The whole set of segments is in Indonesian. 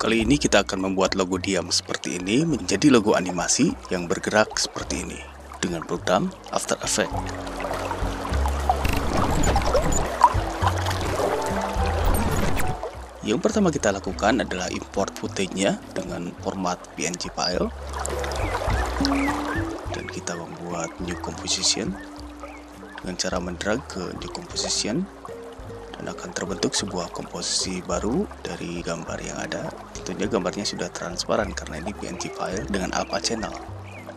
Kali ini kita akan membuat logo diam seperti ini menjadi logo animasi yang bergerak seperti ini dengan program After Effects. Yang pertama kita lakukan adalah import footage-nya dengan format PNG file. Dan kita membuat new composition dengan cara mendrag ke new composition. Dan akan terbentuk sebuah komposisi baru dari gambar yang ada. Tentunya gambarnya sudah transparan karena ini PNG file dengan alpha channel.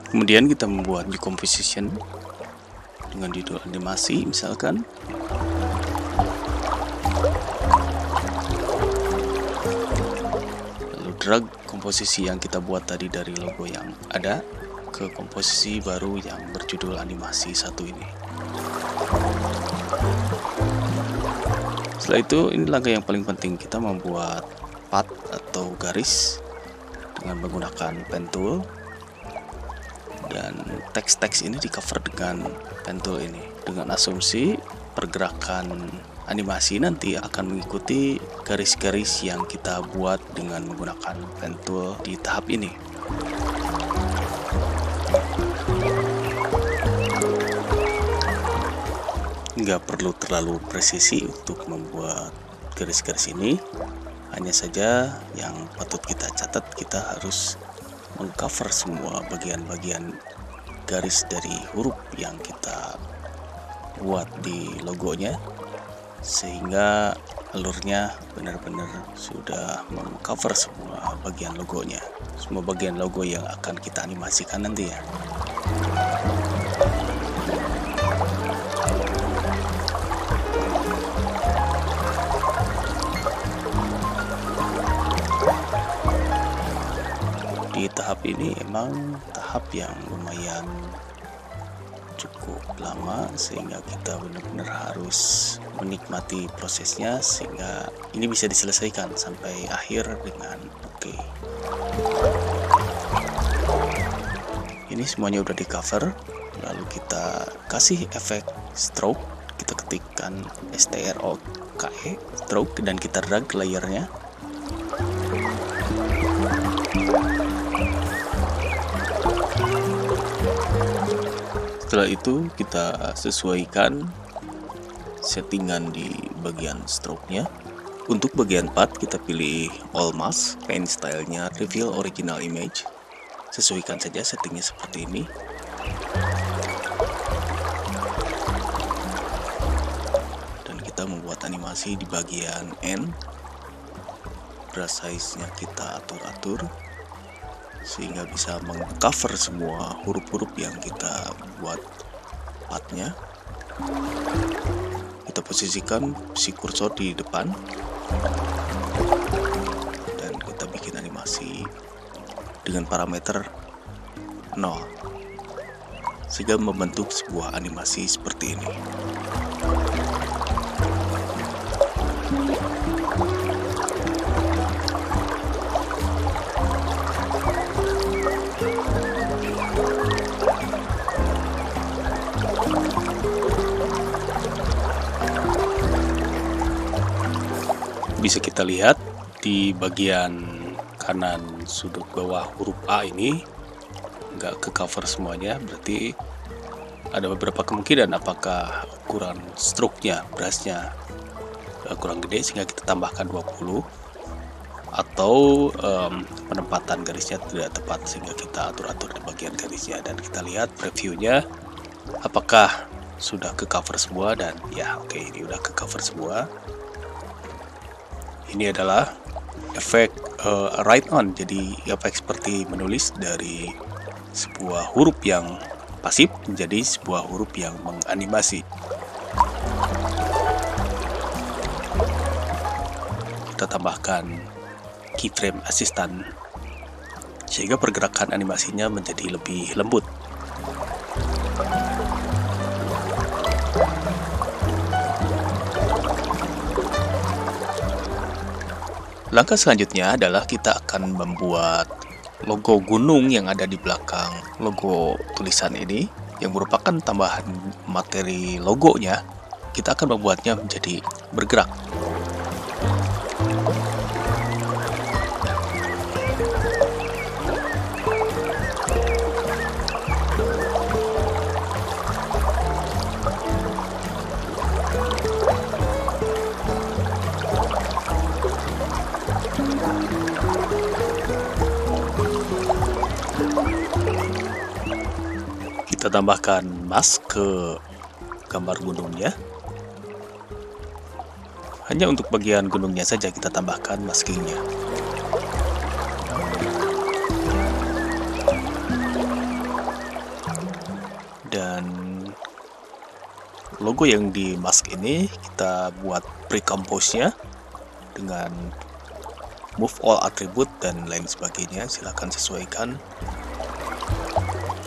Kemudian kita membuat new composition dengan judul animasi misalkan. Lalu drag komposisi yang kita buat tadi dari logo yang ada ke komposisi baru yang berjudul animasi satu ini. Setelah itu, ini langkah yang paling penting, kita membuat path atau garis dengan menggunakan pen tool, dan teks-teks ini di cover dengan pen tool ini dengan asumsi pergerakan animasi nanti akan mengikuti garis-garis yang kita buat dengan menggunakan pen tool di tahap ini. Nggak perlu terlalu presisi untuk membuat garis-garis ini, hanya saja yang patut kita catat, kita harus mengcover semua bagian-bagian garis dari huruf yang kita buat di logonya, sehingga alurnya benar-benar sudah mengcover semua bagian logonya, semua bagian logo yang akan kita animasikan nanti ya. Di tahap ini emang tahap yang lumayan cukup lama, sehingga kita benar-benar harus menikmati prosesnya sehingga ini bisa diselesaikan sampai akhir dengan oke. Ini semuanya udah di cover, lalu kita kasih efek stroke, kita ketikkan STROKE stroke dan kita drag layernya. Setelah itu kita sesuaikan settingan di bagian stroke-nya. Untuk bagian path kita pilih all mask, paint style-nya reveal original image. Sesuaikan saja settingnya seperti ini. Dan kita membuat animasi di bagian end. Brush size-nya kita atur-atur sehingga bisa mengcover semua huruf-huruf yang kita buat pathnya. Kita posisikan si kursor di depan dan kita bikin animasi dengan parameter 0 sehingga membentuk sebuah animasi seperti ini. Bisa kita lihat di bagian kanan sudut bawah huruf A ini nggak ke cover semuanya, berarti ada beberapa kemungkinan apakah ukuran stroke-nya, brush-nya kurang gede sehingga kita tambahkan 20, atau penempatan garisnya tidak tepat sehingga kita atur-atur di bagian garisnya. Dan kita lihat previewnya apakah sudah ke cover semua, dan ya oke, ini udah ke cover semua. Ini adalah efek write on, jadi efek seperti menulis dari sebuah huruf yang pasif menjadi sebuah huruf yang menganimasi. Kita tambahkan keyframe assistant sehingga pergerakan animasinya menjadi lebih lembut. Langkah selanjutnya adalah kita akan membuat logo gunung yang ada di belakang logo tulisan ini, yang merupakan tambahan materi logonya. Kita akan membuatnya menjadi bergerak. Kita tambahkan mask ke gambar gunungnya. Hanya untuk bagian gunungnya saja kita tambahkan maskingnya. Dan logo yang di mask ini kita buat pre-compose-nya dengan move all attribute dan lain sebagainya. Silahkan sesuaikan.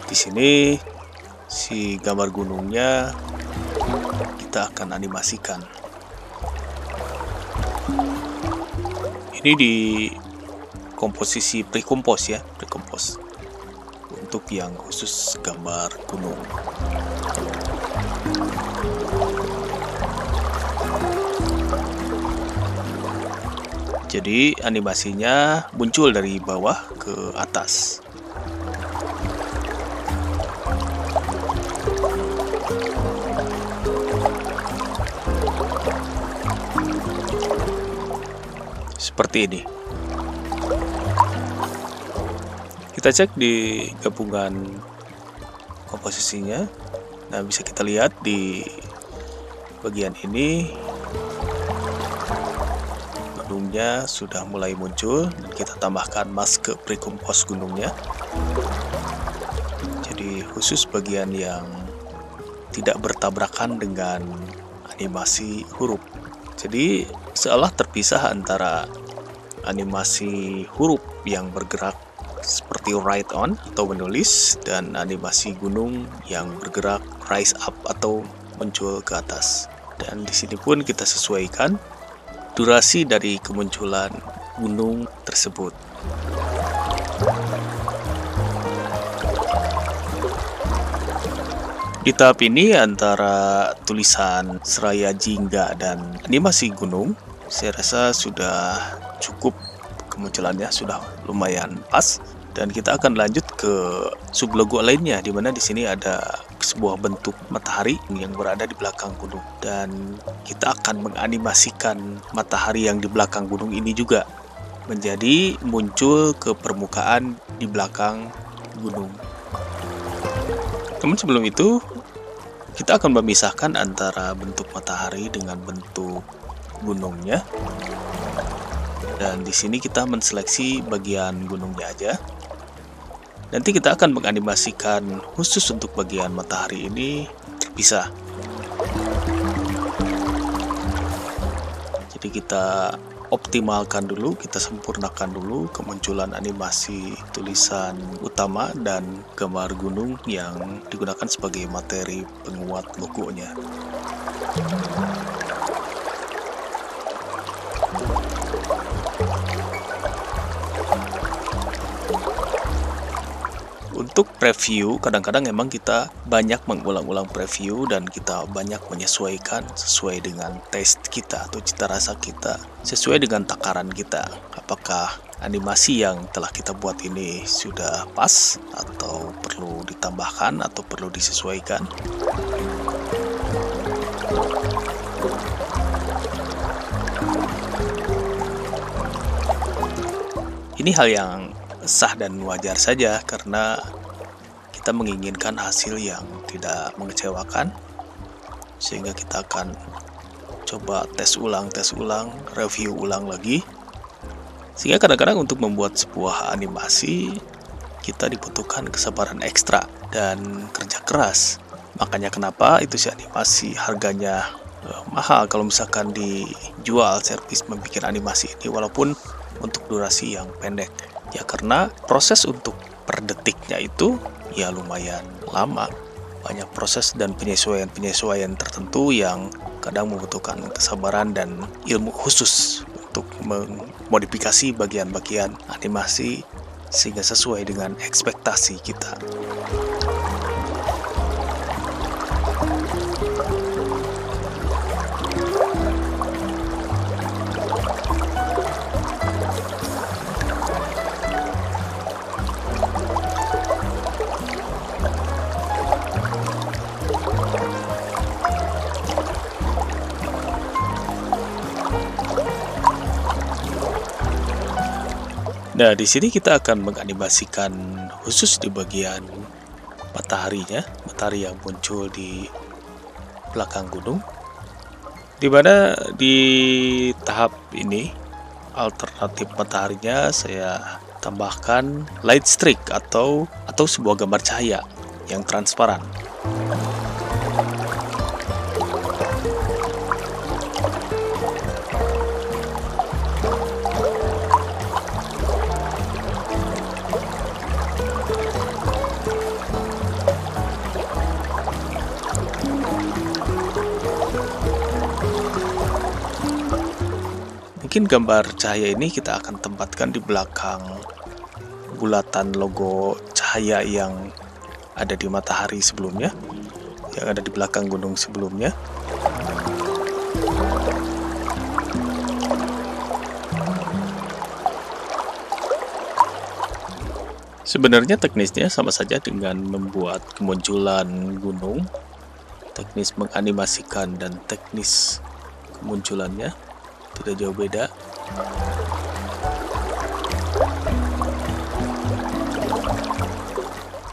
Di sini si gambar gunungnya kita akan animasikan. Ini di komposisi pre-compose ya, pre-compose untuk yang khusus gambar gunung. Jadi animasinya muncul dari bawah ke atas. Seperti ini. Kita cek di gabungan komposisinya. Nah, bisa kita lihat di bagian ini gunungnya sudah mulai muncul dan kita tambahkan mask ke pre-compose gunungnya. Jadi khusus bagian yang tidak bertabrakan dengan animasi huruf. Jadi seolah terpisah antara animasi huruf yang bergerak seperti write on atau menulis dan animasi gunung yang bergerak rise up atau muncul ke atas. Dan di sini pun kita sesuaikan durasi dari kemunculan gunung tersebut. Di tahap ini antara tulisan Seraya Jingga dan animasi gunung, saya rasa sudah cukup, kemunculannya sudah lumayan pas. Dan kita akan lanjut ke sublogo lainnya, di mana di sini ada sebuah bentuk matahari yang berada di belakang gunung. Dan kita akan menganimasikan matahari yang di belakang gunung ini juga menjadi muncul ke permukaan di belakang gunung. Namun sebelum itu, kita akan memisahkan antara bentuk matahari dengan bentuk gunungnya. Dan di sini kita menseleksi bagian gunungnya aja. Nanti kita akan menganimasikan khusus untuk bagian matahari ini terpisah. Jadi kita optimalkan dulu, kita sempurnakan dulu kemunculan animasi tulisan utama dan gambar gunung yang digunakan sebagai materi penguat logonya. Untuk preview, kadang-kadang memang kita banyak mengulang-ulang preview dan kita banyak menyesuaikan sesuai dengan taste kita atau cita rasa kita, sesuai dengan takaran kita. Apakah animasi yang telah kita buat ini sudah pas atau perlu ditambahkan atau perlu disesuaikan. Ini hal yang sah dan wajar saja karena kita menginginkan hasil yang tidak mengecewakan, sehingga kita akan coba tes ulang, review ulang lagi. Sehingga kadang-kadang untuk membuat sebuah animasi kita dibutuhkan kesabaran ekstra dan kerja keras. Makanya kenapa itu si animasi harganya mahal kalau misalkan dijual servis membuat animasi ini, walaupun untuk durasi yang pendek. Ya karena proses untuk per detiknya itu ya lumayan lama. Banyak proses dan penyesuaian tertentu yang kadang membutuhkan kesabaran dan ilmu khusus untuk memodifikasi bagian-bagian animasi sehingga sesuai dengan ekspektasi kita. Nah, di sini kita akan menganimasikan khusus di bagian matahari yang muncul di belakang gunung. Di mana di tahap ini alternatif mataharinya saya tambahkan light streak atau sebuah gambar cahaya yang transparan. Mungkin gambar cahaya ini kita akan tempatkan di belakang bulatan logo cahaya yang ada di matahari sebelumnya, yang ada di belakang gunung sebelumnya. Sebenarnya teknisnya sama saja dengan membuat kemunculan gunung, teknis menganimasikan dan teknis kemunculannya tidak jauh beda.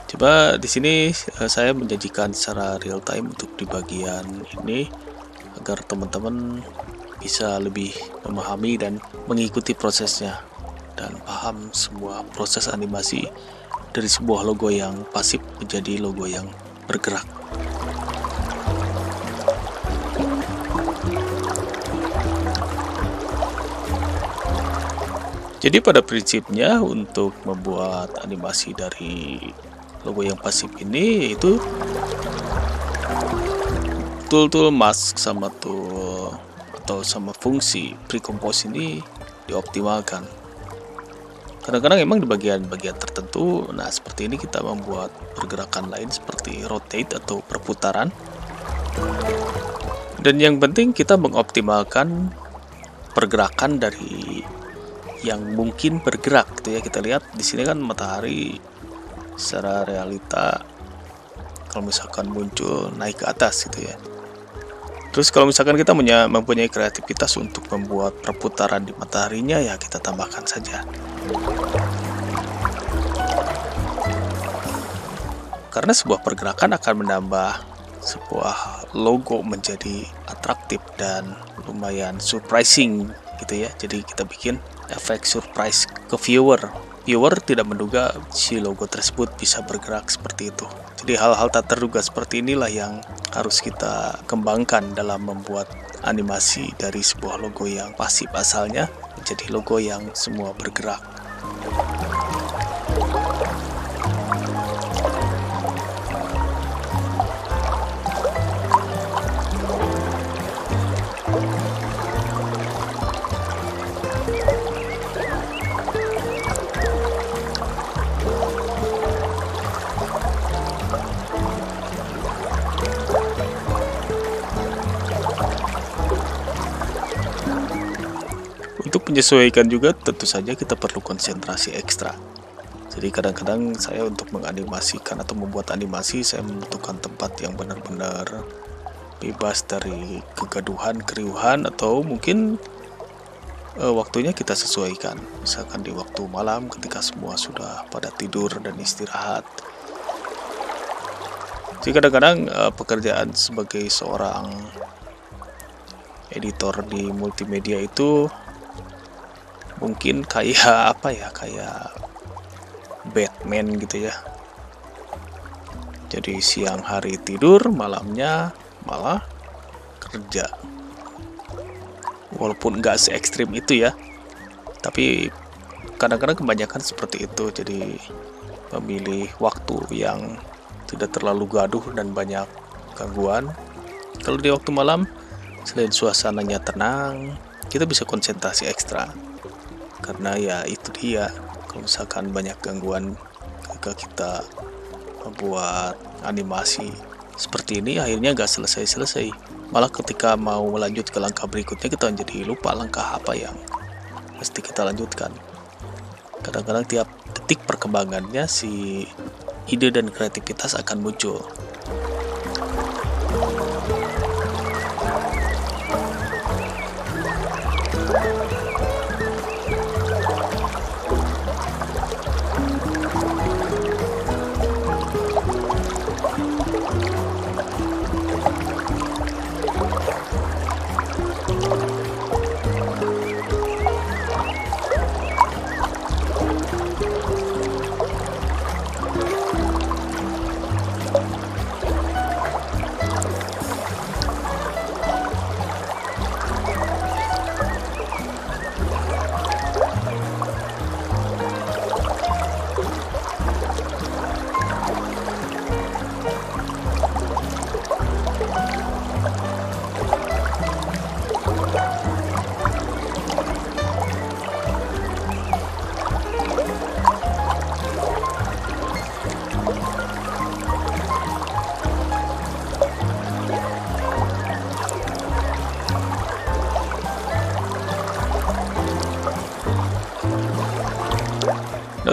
Coba di sini saya menjanjikan secara real time untuk di bagian ini agar teman-teman bisa lebih memahami dan mengikuti prosesnya dan paham semua proses animasi dari sebuah logo yang pasif menjadi logo yang bergerak. Jadi pada prinsipnya untuk membuat animasi dari logo yang pasif ini itu tool mask sama tool atau sama fungsi pre-compose ini dioptimalkan. Kadang-kadang emang di bagian-bagian tertentu, nah seperti ini kita membuat pergerakan lain seperti rotate atau perputaran. Dan yang penting kita mengoptimalkan pergerakan dari yang mungkin bergerak gitu ya. Kita lihat di sini kan matahari secara realita kalau misalkan muncul naik ke atas gitu ya. Terus kalau misalkan kita mempunyai kreativitas untuk membuat perputaran di mataharinya, ya kita tambahkan saja. Karena sebuah pergerakan akan menambah sebuah logo menjadi atraktif dan lumayan surprising gitu ya. Jadi kita bikin efek surprise ke viewer. Viewer tidak menduga si logo tersebut bisa bergerak seperti itu. Jadi hal-hal tak terduga seperti inilah yang harus kita kembangkan dalam membuat animasi dari sebuah logo yang pasif asalnya menjadi logo yang semua bergerak. Untuk menyesuaikan juga tentu saja kita perlu konsentrasi ekstra. Jadi kadang-kadang saya untuk menganimasikan atau membuat animasi saya membutuhkan tempat yang benar-benar bebas dari kegaduhan, keriuhan, atau mungkin waktunya kita sesuaikan. Misalkan di waktu malam ketika semua sudah pada tidur dan istirahat. Jadi kadang-kadang pekerjaan sebagai seorang editor di multimedia itu mungkin kayak kayak Batman gitu ya. Jadi siang hari tidur, malamnya malah kerja. Walaupun nggak se ekstrim itu ya, tapi kadang-kadang kebanyakan seperti itu. Jadi memilih waktu yang tidak terlalu gaduh dan banyak gangguan. Kalau di waktu malam, selain suasananya tenang, kita bisa konsentrasi ekstra. Karena ya itu dia, kalau misalkan banyak gangguan ketika kita membuat animasi seperti ini, akhirnya nggak selesai-selesai. Malah ketika mau melanjut ke langkah berikutnya, kita jadi lupa langkah apa yang mesti kita lanjutkan. Kadang-kadang tiap detik perkembangannya si ide dan kreativitas akan muncul.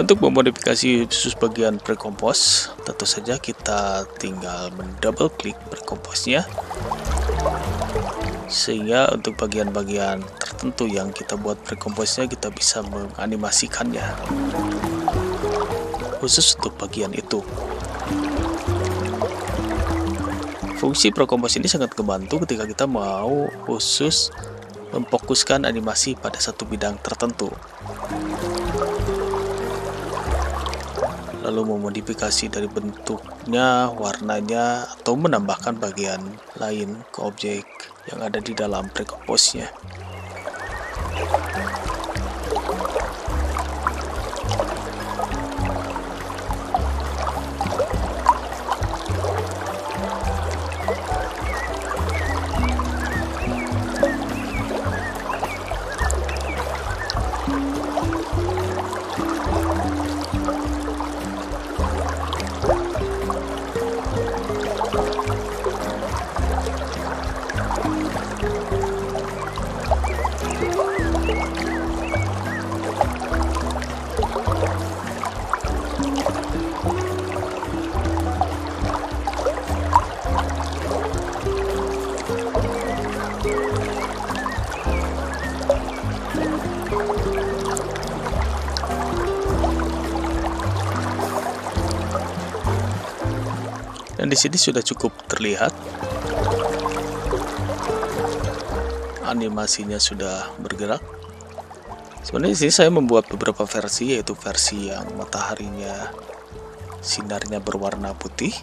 Dan untuk memodifikasi khusus bagian prekompos, tentu saja kita tinggal mendouble klik prekomposnya, sehingga untuk bagian-bagian tertentu yang kita buat prekomposnya kita bisa menganimasikannya khusus untuk bagian itu. Fungsi prekompos ini sangat membantu ketika kita mau khusus memfokuskan animasi pada satu bidang tertentu, lalu memodifikasi dari bentuknya, warnanya, atau menambahkan bagian lain ke objek yang ada di dalam prekomposnya. Dan di sini sudah cukup terlihat animasinya sudah bergerak. Sebenarnya di sini saya membuat beberapa versi, yaitu versi yang mataharinya sinarnya berwarna putih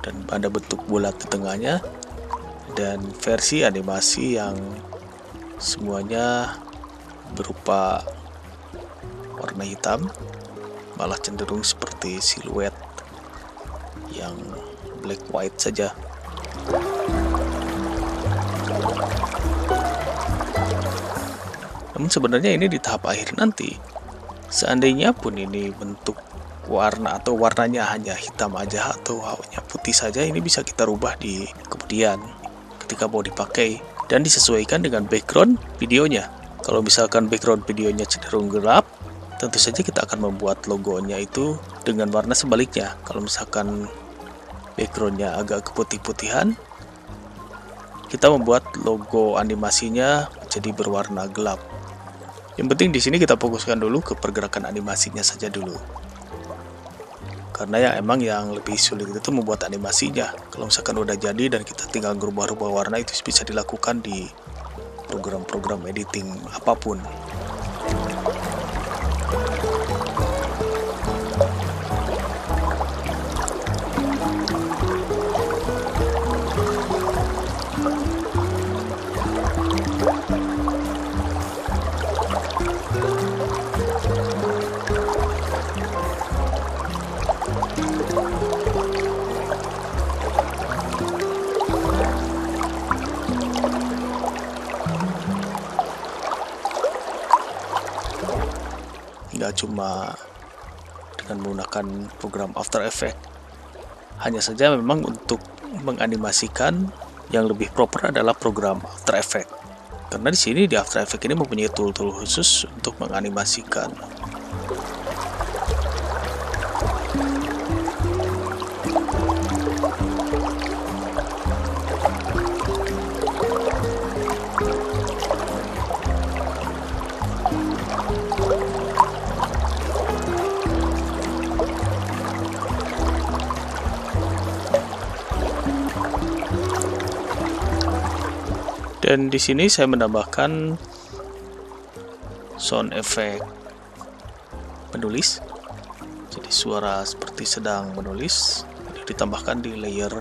dan ada bentuk bulat di tengahnya, dan versi animasi yang semuanya berupa warna hitam, malah cenderung seperti siluet yang black white saja. Namun sebenarnya ini di tahap akhir nanti, seandainya pun ini bentuk warna atau warnanya hanya hitam aja atau hanya putih saja, ini bisa kita rubah di kemudian ketika mau dipakai dan disesuaikan dengan background videonya. Kalau misalkan background videonya cenderung gelap, tentu saja kita akan membuat logonya itu dengan warna sebaliknya. Kalau misalkan backgroundnya agak keputih-putihan, kita membuat logo animasinya menjadi berwarna gelap. Yang penting di sini kita fokuskan dulu ke pergerakan animasinya saja dulu, karena emang yang lebih sulit itu membuat animasinya. Kalau misalkan udah jadi dan kita tinggal berubah-ubah warna, itu bisa dilakukan di program-program editing apapun. Nggak cuma dengan menggunakan program After Effects, hanya saja memang untuk menganimasikan yang lebih proper adalah program After Effects, karena di sini di After Effects ini mempunyai tool-tool khusus untuk menganimasikan. Dan di sini saya menambahkan sound effect penulis, jadi suara seperti sedang menulis, ini ditambahkan di layer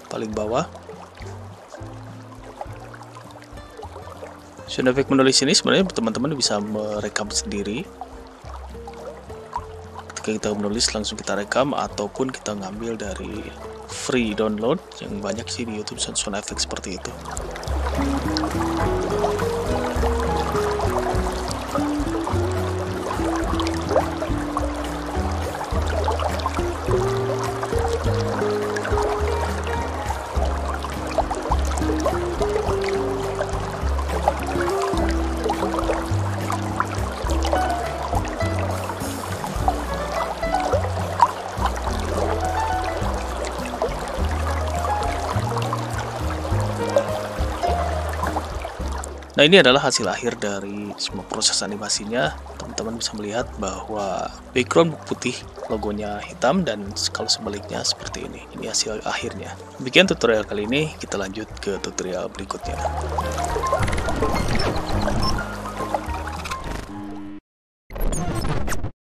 paling bawah. Sound effect menulis ini sebenarnya teman-teman bisa merekam sendiri. Ketika kita menulis langsung kita rekam, ataupun kita ngambil dari free download yang banyak sih di YouTube sound effect seperti itu. Nah, ini adalah hasil akhir dari semua proses animasinya. Teman-teman bisa melihat bahwa background putih, logonya hitam, dan kalau sebaliknya seperti ini. Ini hasil akhirnya. Demikian tutorial kali ini, kita lanjut ke tutorial berikutnya.